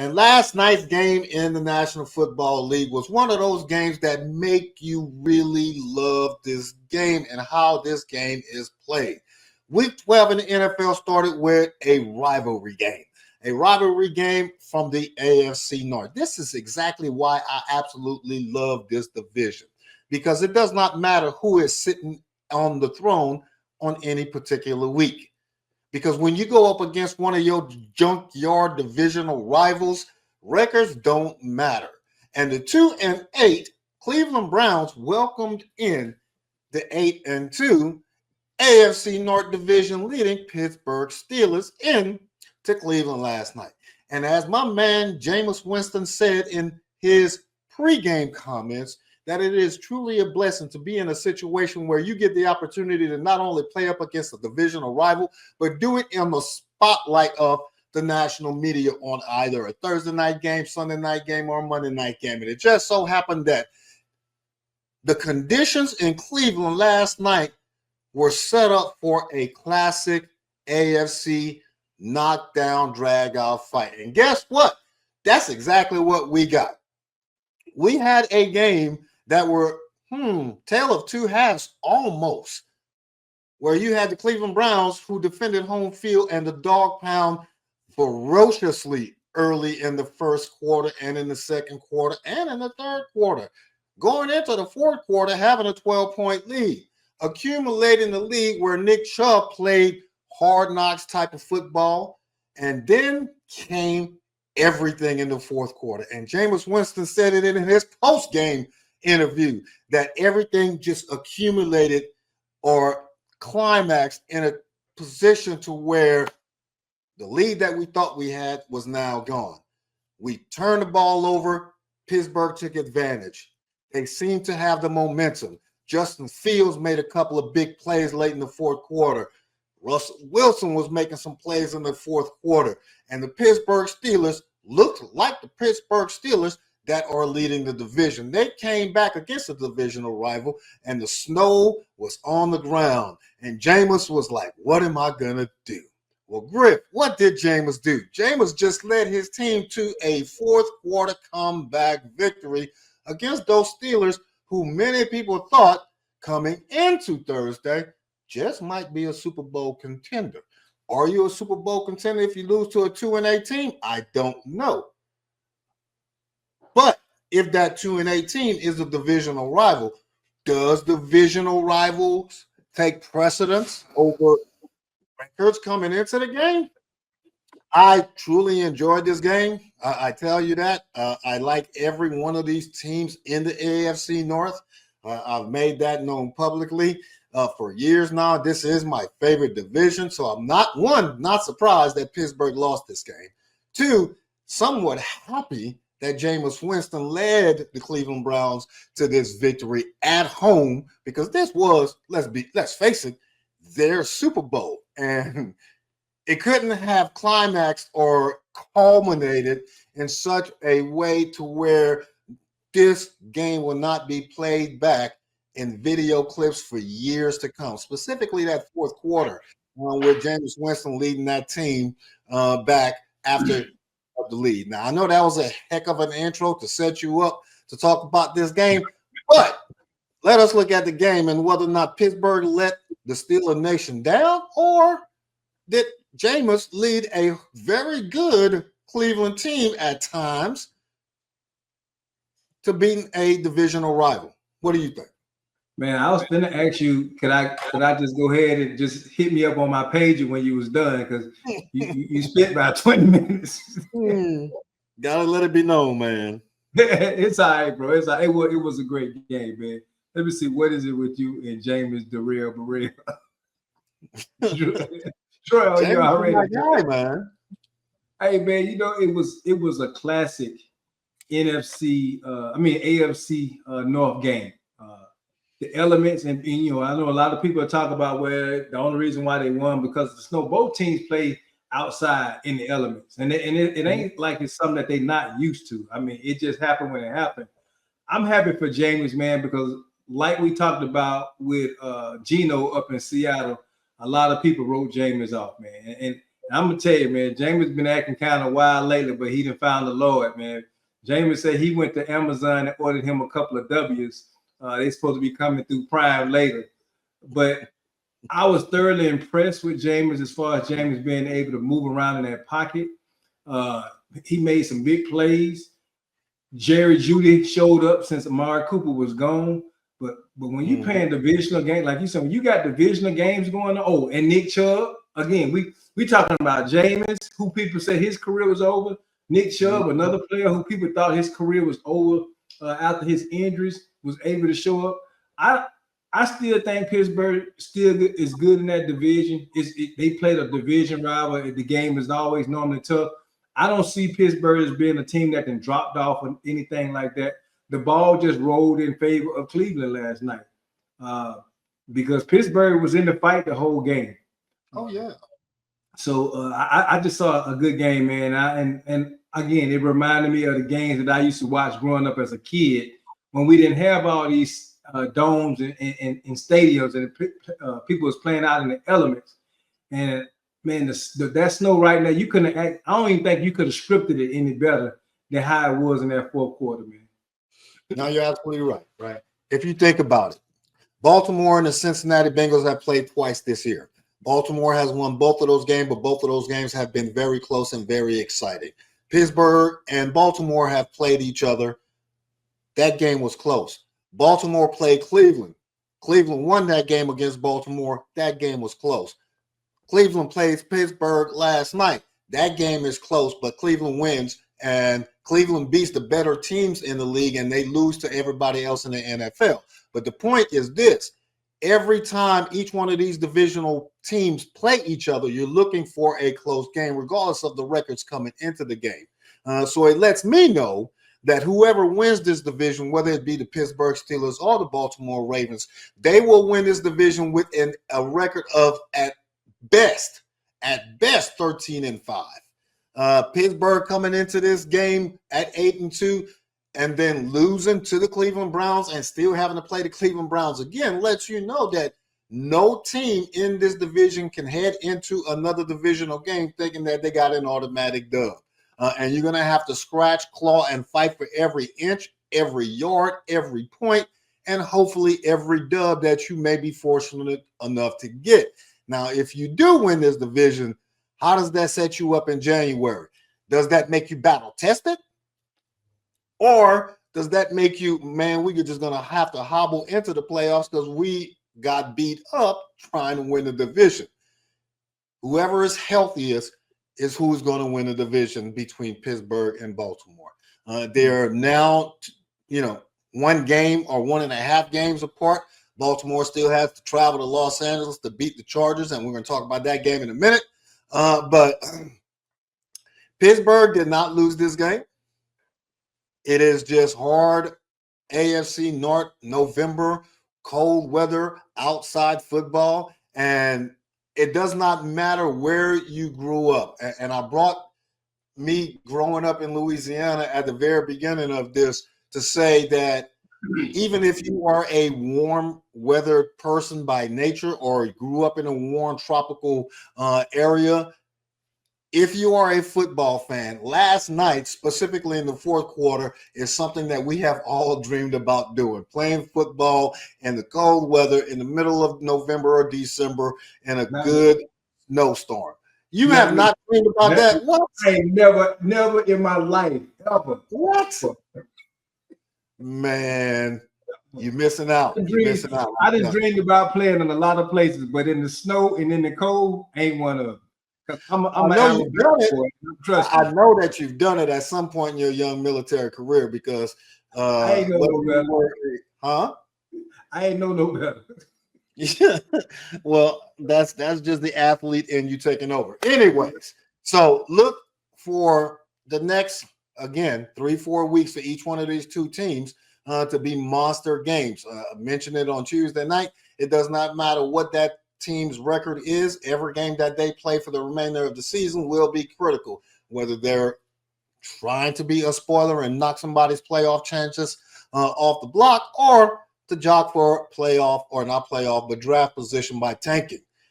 And last night's game in the National Football League was one of those games that make you really love this game and how this game is played. Week 12 in the NFL started with a rivalry game. A rivalry game from the AFC North. This is exactly why I absolutely love this division, because it does not matter who is sitting on the throne on any particular week. Because when you go up against one of your junkyard divisional rivals, records don't matter. And the 2-8 Cleveland Browns welcomed in the 8-2 AFC North Division leading Pittsburgh Steelers in to Cleveland last night. And as my man Jameis Winston said in his pregame comments, that it is truly a blessing to be in a situation where you get the opportunity to not only play up against a divisional rival, but do it in the spotlight of the national media on either a Thursday night game, Sunday night game, or Monday night game. And it just so happened that the conditions in Cleveland last night were set up for a classic AFC knockdown, drag-out fight. And guess what? That's exactly what we got. We had a game that were tale of two halves almost, where you had the Cleveland Browns who defended home field and the dog pound ferociously early in the first quarter and in the second quarter and in the third quarter. Going into the fourth quarter, having a 12-point lead, accumulating the lead where Nick Chubb played hard knocks type of football, and then came everything in the fourth quarter. And Jameis Winston said it in his post-game interview that everything just accumulated or climaxed in a position to where the lead that we thought we had was now gone. We turned the ball over. Pittsburgh took advantage. They seemed to have the momentum. Justin Fields made a couple of big plays late in the fourth quarter. Russell Wilson was making some plays in the fourth quarter. And the Pittsburgh Steelers looked like the Pittsburgh Steelers that are leading the division. They came back against a divisional rival, and the snow was on the ground. And Jameis was like, what am I going to do? Well, Griff, what did Jameis do? Jameis just led his team to a fourth quarter comeback victory against those Steelers who many people thought coming into Thursday just might be a Super Bowl contender. Are you a Super Bowl contender if you lose to a 2-8 team? I don't know. But if that 2-8 team is a divisional rival, does divisional rivals take precedence over records coming into the game? I truly enjoyed this game. I tell you that. I like every one of these teams in the AFC North. I've made that known publicly for years now. This is my favorite division. So I'm not surprised that Pittsburgh lost this game. Two, somewhat happy that Jameis Winston led the Cleveland Browns to this victory at home, because this was, let's face it, their Super Bowl. And it couldn't have climaxed or culminated in such a way to where this game will not be played back in video clips for years to come, specifically that fourth quarter with Jameis Winston leading that team back after the lead. Now, I know that was a heck of an intro to set you up to talk about this game, but let us look at the game and whether or not Pittsburgh let the Steeler Nation down, or did Jameis lead a very good Cleveland team at times to beating a divisional rival. What do you think? Man, I was going to ask you, could I just go ahead and just hit me up on my page when you was done, because you spent about 20 minutes. Gotta let it be known, man. It's all right, bro. It's all right. It was a great game, man. Let me see, what is it with you and Jameis Dreau? Dreau, you already guy, man. Hey, man, you know, it was a classic AFC North game. The elements, and you know, I know a lot of people talk about where the only reason why they won because the snow. Both teams play outside in the elements, and it ain't like it's something that they not used to. I mean, it just happened when it happened. I'm happy for Jameis, man, because like we talked about with Geno up in Seattle, a lot of people wrote Jameis off, man, and I'm gonna tell you, man, Jameis been acting kind of wild lately, but he done found the Lord, man. Jameis said he went to Amazon and ordered him a couple of W's. They supposed to be coming through Prime later. But I was thoroughly impressed with Jameis as far as Jameis being able to move around in that pocket. He made some big plays. Jerry Jeudy showed up since Amari Cooper was gone. But when you playing divisional games, like you said, when you got divisional games going on, and Nick Chubb, again, we talking about Jameis, who people said his career was over. Nick Chubb, another player who people thought his career was over after his injuries, was able to show up. I still think Pittsburgh still is good in that division. They played a division rival. The game is always normally tough. I don't see Pittsburgh as being a team that can dropped off or anything like that. The ball just rolled in favor of Cleveland last night because Pittsburgh was in the fight the whole game. Oh, yeah. So I just saw a good game, man. And again, it reminded me of the games that I used to watch growing up as a kid when we didn't have all these domes and stadiums and people was playing out in the elements. And man, that snow right now, you couldn't act. I don't even think you could have scripted it any better than how it was in that fourth quarter, man. No, you're absolutely right. Right. If you think about it, Baltimore and the Cincinnati Bengals have played twice this year. Baltimore has won both of those games, but both of those games have been very close and very exciting. Pittsburgh and Baltimore have played each other. That game was close. Baltimore played Cleveland. Cleveland won that game against Baltimore. That game was close. Cleveland plays Pittsburgh last night. That game is close, but Cleveland wins, and Cleveland beats the better teams in the league, and they lose to everybody else in the NFL. But the point is this. Every time each one of these divisional teams play each other, you're looking for a close game, regardless of the records coming into the game. So it lets me know that whoever wins this division, whether it be the Pittsburgh Steelers or the Baltimore Ravens, they will win this division with a record of at best 13-5. Pittsburgh coming into this game at 8-2 and then losing to the Cleveland Browns and still having to play the Cleveland Browns again lets you know that no team in this division can head into another divisional game thinking that they got an automatic dub. And you're going to have to scratch, claw, and fight for every inch, every yard, every point, and hopefully every dub that you may be fortunate enough to get. Now, if you do win this division, how does that set you up in January? Does that make you battle tested? Or does that make you, man, we're just going to have to hobble into the playoffs because we got beat up trying to win the division? Whoever is healthiest is who's going to win the division between Pittsburgh and Baltimore. They're now, one game or 1.5 games apart. Baltimore still has to travel to Los Angeles to beat the Chargers, and we're going to talk about that game in a minute. But Pittsburgh did not lose this game. It is just hard AFC North November, cold weather, outside football, and it does not matter where you grew up. And I brought me growing up in Louisiana at the very beginning of this to say that even if you are a warm weather person by nature or grew up in a warm tropical area, if you are a football fan, last night, specifically in the fourth quarter, is something that we have all dreamed about doing, playing football in the cold weather in the middle of November or December in a good snowstorm. You have not dreamed about that? What? I ain't never in my life, ever. What? Man, you're missing out. I just dreamed about playing in a lot of places, but in the snow and in the cold, ain't one of them. I know that you've done it at some point in your young military career because I ain't know no better. Huh? I ain't know no better. Yeah. Well, that's just the athlete in you taking over. Anyways, so look for the next, again, 3-4 weeks for each one of these two teams to be monster games. I mentioned it on Tuesday night. It does not matter what that team's record is. Every game that they play for the remainder of the season will be critical, whether they're trying to be a spoiler and knock somebody's playoff chances off the block or to jock for playoff or not playoff, but draft position by tanking.